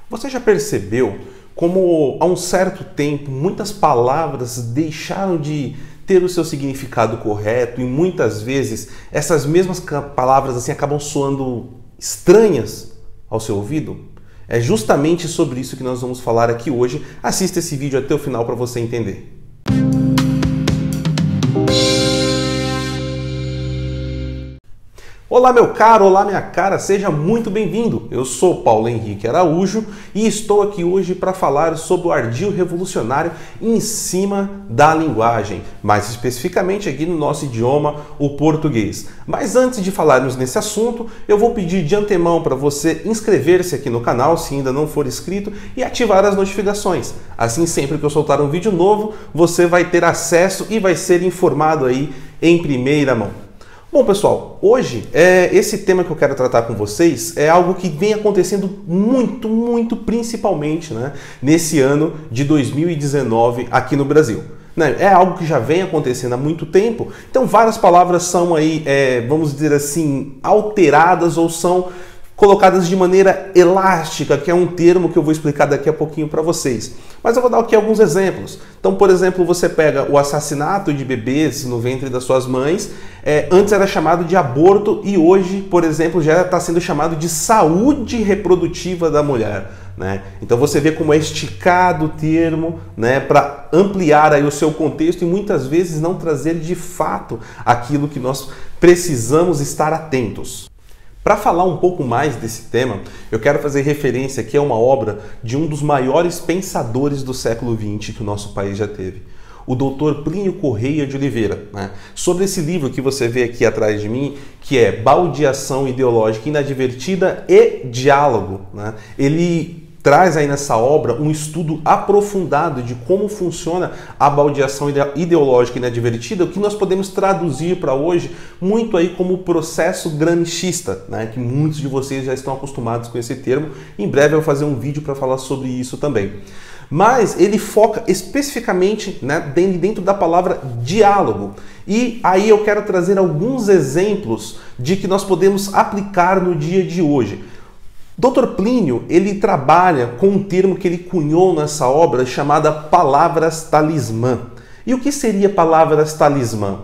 Você já percebeu como há um certo tempo muitas palavras deixaram de ter o seu significado correto e muitas vezes essas mesmas palavras assim acabam soando estranhas ao seu ouvido? É justamente sobre isso que nós vamos falar aqui hoje. Assista esse vídeo até o final para você entender. Olá meu caro, olá minha cara, seja muito bem-vindo. Eu sou Paulo Henrique Araújo e estou aqui hoje para falar sobre o ardil revolucionário em cima da linguagem, mais especificamente aqui no nosso idioma, o português. Mas antes de falarmos nesse assunto, eu vou pedir de antemão para você inscrever-se aqui no canal, se ainda não for inscrito, e ativar as notificações. Assim, sempre que eu soltar um vídeo novo, você vai ter acesso e vai ser informado aí em primeira mão. Bom, pessoal, hoje esse tema que eu quero tratar com vocês é algo que vem acontecendo muito, principalmente, né, nesse ano de 2019 aqui no Brasil. É algo que já vem acontecendo há muito tempo, então várias palavras são aí, vamos dizer assim, alteradas ou são colocadas de maneira elástica, que é um termo que eu vou explicar daqui a pouquinho para vocês. Mas eu vou dar aqui alguns exemplos. Então, por exemplo, você pega o assassinato de bebês no ventre das suas mães, antes era chamado de aborto e hoje, por exemplo, já está sendo chamado de saúde reprodutiva da mulher. Né? Então você vê como é esticado o termo, né, para ampliar aí o seu contexto e muitas vezes não trazer de fato aquilo que nós precisamos estar atentos. Para falar um pouco mais desse tema, eu quero fazer referência aqui a uma obra de um dos maiores pensadores do século XX que o nosso país já teve, o Dr. Plínio Correia de Oliveira. Né? Sobre esse livro que você vê aqui atrás de mim, que é Baldeação Ideológica Inadvertida e Diálogo, né? Ele traz aí nessa obra um estudo aprofundado de como funciona a baldeação ideológica inadvertida, o que nós podemos traduzir para hoje muito aí como o processo gramscista, né? Que muitos de vocês já estão acostumados com esse termo. Em breve eu vou fazer um vídeo para falar sobre isso também. Mas ele foca especificamente, né, dentro da palavra diálogo. E aí eu quero trazer alguns exemplos de que nós podemos aplicar no dia de hoje. Dr. Plínio, ele trabalha com um termo que ele cunhou nessa obra chamada palavras talismã. E o que seria palavras talismã?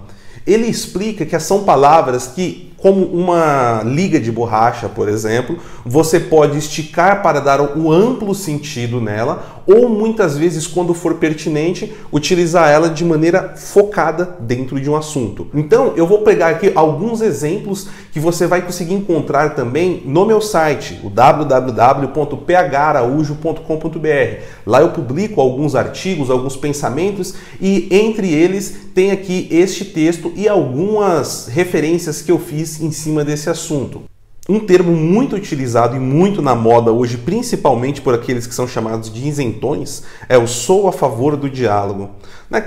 Ele explica que são palavras que, como uma liga de borracha, por exemplo, você pode esticar para dar um amplo sentido nela ou muitas vezes, quando for pertinente, utilizar ela de maneira focada dentro de um assunto. Então, eu vou pegar aqui alguns exemplos que você vai conseguir encontrar também no meu site, o www.pharaújo.com.br. Lá eu publico alguns artigos, alguns pensamentos e entre eles tem aqui este texto e algumas referências que eu fiz em cima desse assunto. Um termo muito utilizado e muito na moda hoje, principalmente por aqueles que são chamados de isentões, é o sou a favor do diálogo.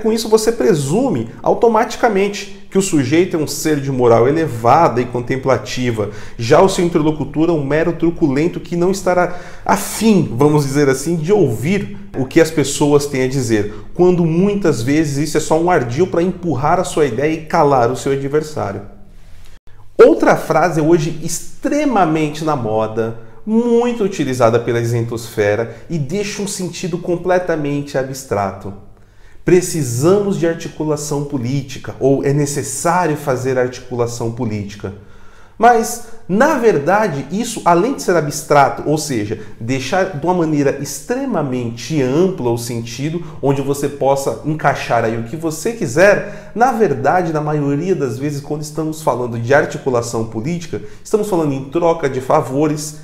Com isso você presume automaticamente que o sujeito é um ser de moral elevada e contemplativa, já o seu interlocutor é um mero truculento que não estará afim, vamos dizer assim, de ouvir o que as pessoas têm a dizer, quando muitas vezes isso é só um ardil para empurrar a sua ideia e calar o seu adversário. Outra frase hoje extremamente na moda, muito utilizada pela isentosfera e deixa um sentido completamente abstrato. Precisamos de articulação política, ou é necessário fazer articulação política. Mas, na verdade, isso, além de ser abstrato, ou seja, deixar de uma maneira extremamente ampla o sentido, onde você possa encaixar aí o que você quiser, na verdade, na maioria das vezes, quando estamos falando de articulação política, estamos falando em troca de favores,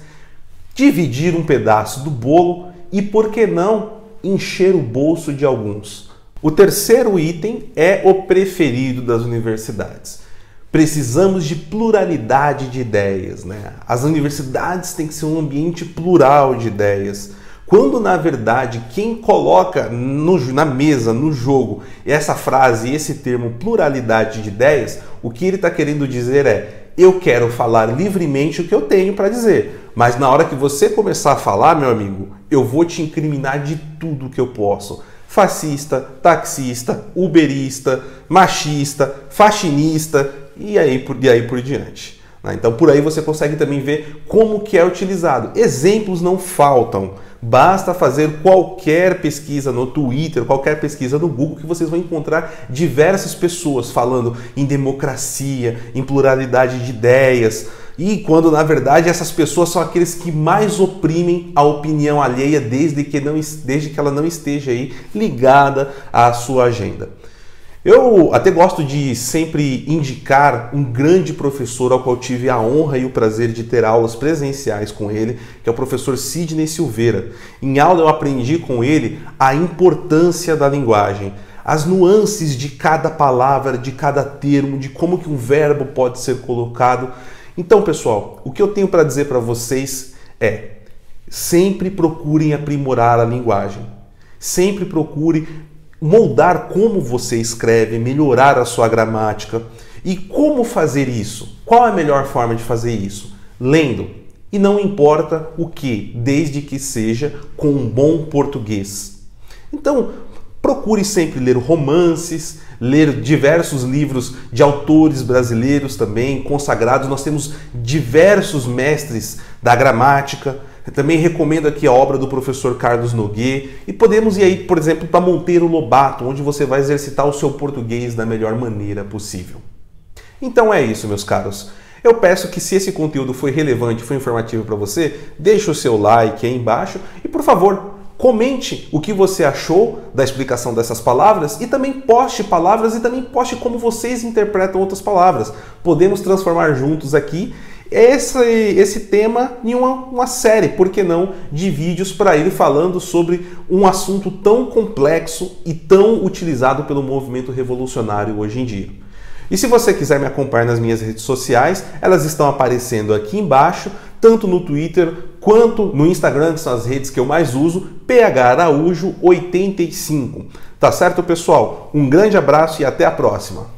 dividir um pedaço do bolo e, por que não, encher o bolso de alguns. O terceiro item é o preferido das universidades. Precisamos de pluralidade de ideias, né? As universidades têm que ser um ambiente plural de ideias. Quando, na verdade, quem coloca na mesa, no jogo, essa frase, esse termo pluralidade de ideias, o que ele está querendo dizer é: eu quero falar livremente o que eu tenho para dizer, mas na hora que você começar a falar, meu amigo, eu vou te incriminar de tudo que eu posso. Fascista, taxista, uberista, machista, faxinista e aí por diante. né? Então por aí você consegue também ver como que é utilizado. Exemplos não faltam. Basta fazer qualquer pesquisa no Twitter, qualquer pesquisa no Google, que vocês vão encontrar diversas pessoas falando em democracia, em pluralidade de ideias, e quando na verdade essas pessoas são aqueles que mais oprimem a opinião alheia desde que ela não esteja aí ligada à sua agenda. Eu até gosto de sempre indicar um grande professor ao qual tive a honra e o prazer de ter aulas presenciais com ele, que é o professor Sidney Silveira. Em aula eu aprendi com ele a importância da linguagem, as nuances de cada palavra, de cada termo, de como que um verbo pode ser colocado. Então, pessoal, o que eu tenho para dizer para vocês é: sempre procurem aprimorar a linguagem, sempre procure moldar como você escreve, melhorar a sua gramática. E como fazer isso? Qual é a melhor forma de fazer isso? Lendo. E não importa o que, desde que seja com um bom português. Então, procure sempre ler romances, ler diversos livros de autores brasileiros também, consagrados. Nós temos diversos mestres da gramática. Eu também recomendo aqui a obra do professor Carlos Noguet, e podemos ir aí, por exemplo, para Monteiro Lobato, onde você vai exercitar o seu português da melhor maneira possível. Então é isso, meus caros. Eu peço que, se esse conteúdo foi relevante, foi informativo para você, deixe o seu like aí embaixo e, por favor, comente o que você achou da explicação dessas palavras, e também poste palavras e também poste como vocês interpretam outras palavras. Podemos transformar juntos aqui esse tema em uma série, por que não, de vídeos para ele falando sobre um assunto tão complexo e tão utilizado pelo movimento revolucionário hoje em dia. E se você quiser me acompanhar nas minhas redes sociais, elas estão aparecendo aqui embaixo, tanto no Twitter quanto no Instagram, que são as redes que eu mais uso, pharaújo85. Tá certo, pessoal? Um grande abraço e até a próxima!